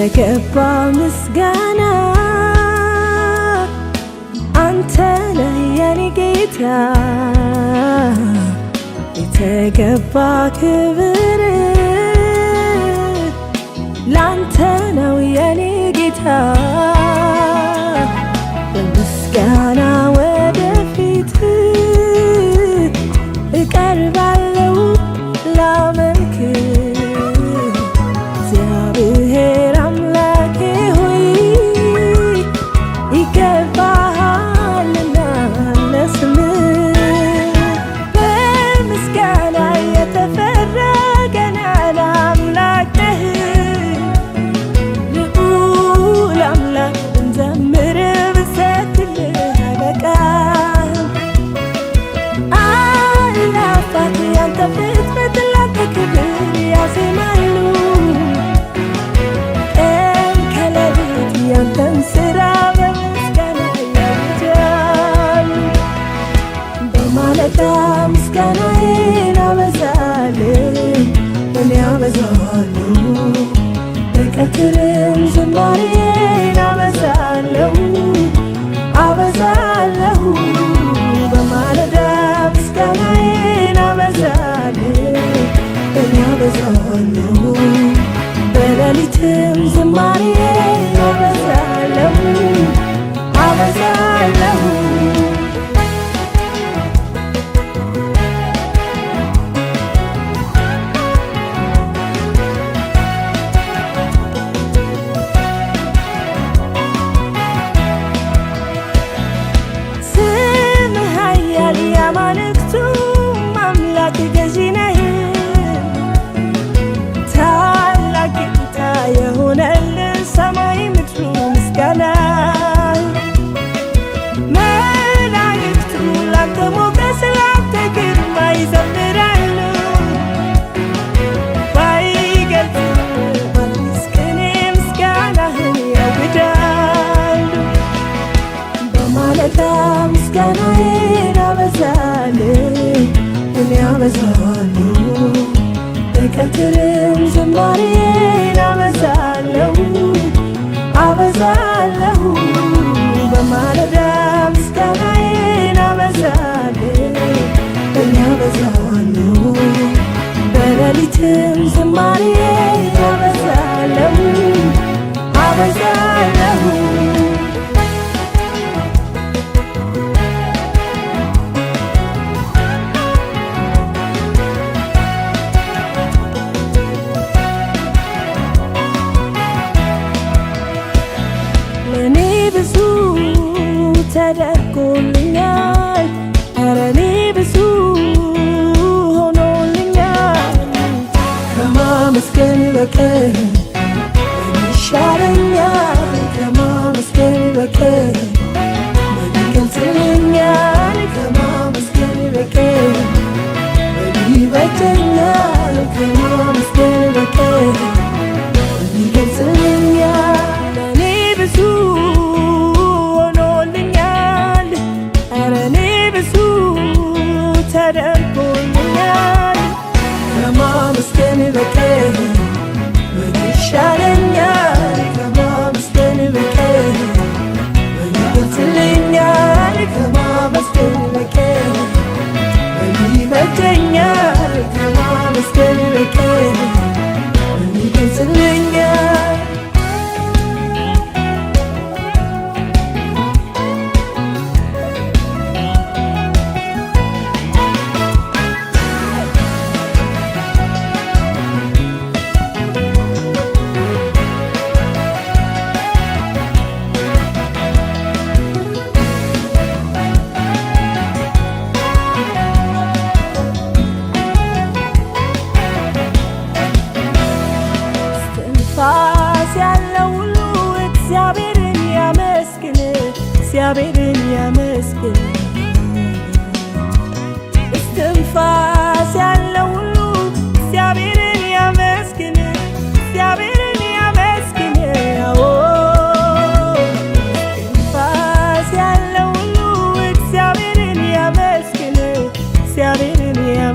የተገባ ምስጋና አንተ ነህ የኔ ጌታ፣ የተገባ ክብር ላንተ ነው የኔ ጌታ። በምስጋና ወደፊት እቀርባለሁ ላመልክ እግዚአብሔር አምላኬ ሆይ ይገባሃልና ለስምህ በምስጋና የተፈረገን አምላክ ነህ። ልዑል አምላክ ብንዘምር ብንሰግድልህ አይበቃም። አእላፋት ያንተ ፍጥረት ላንተ ክብር ያዜማሉ። ቀን ከሌሊት ያንተን ሥራ በምስጋና ያውጃሉ። በማለዳ ምስጋናዬን አበዛለሁ እኔ አበዛለሁ፣ በቀትርም ዝማሬን አበዛለሁ አበዛለሁ። በማለዳ ምስጋናዬን አበዛለሁ እኔ አበዛለሁ፣ በሌሊትም ዝማሬን አበዛለሁ አበዛለሁ። ስምህ ኃያል የአማልክቱ አምላክ ገዢ ነህ። ታላቅ ጌታ የሆነልህ ሰማይ ምድሩ ምስጋና፣ መላእክቱ ላንተ ሞገስ ላንተ ግርማ ይዘምራሉ። ባይገልጹ በአዲስ ቅኔ ምስጋናህን ያውጃሉ። በማለዳ ምስጋናዬን አበዛለሁ እኔ አበዛለሁ፣ በቀትርም ዝማሬን አበዛለሁ አበዛለሁ። በማለዳ ምስጋናዬን አበዛለሁ እኔ አበዛለሁ፣ በሌሊትም ዝማሬን አበዛለሁ አበዛለሁ። ለኔ ብዙ ተደርጎልኛል፣ ኧረ እኔ ብዙ ሆኖልኛል። ከማመስገን በቀር ምን ይሻለኛል? ከማመስገን በቀር ምን ይገልጽልኛል? ከማመስገን በቀር ምን ይበጀኛል? ከማመስገን በቀር ምን ይገልጽልኛል? ለኔ ብዙ ሆኖልኛል፣ ኧረ እኔ ብዙ ተደርጎልኛል። ከማመስገን በቀር ምን ይሻለኛል? ከማመስገን በቀር ምን ይገልጽልኛል? ከማመስገን በቀር ምን ይበጀኛል? ከማመስገን በቀር ምን ይገልጽልኛል? እስትንፋስ ያለው ሁሉ እግዚአብሔርን ያመስግን፣ እግዚአብሔርን ያመስግን። እስትንፋስ ያለው ሁሉ እግዚአብሔርን ያመስግን፣ እግዚአብሔርን ያመስግን። እስትንፋስ ያለው ሁሉ እግዚአብሔርን ያመስግን፣ እግዚአብሔርን ያመስግን።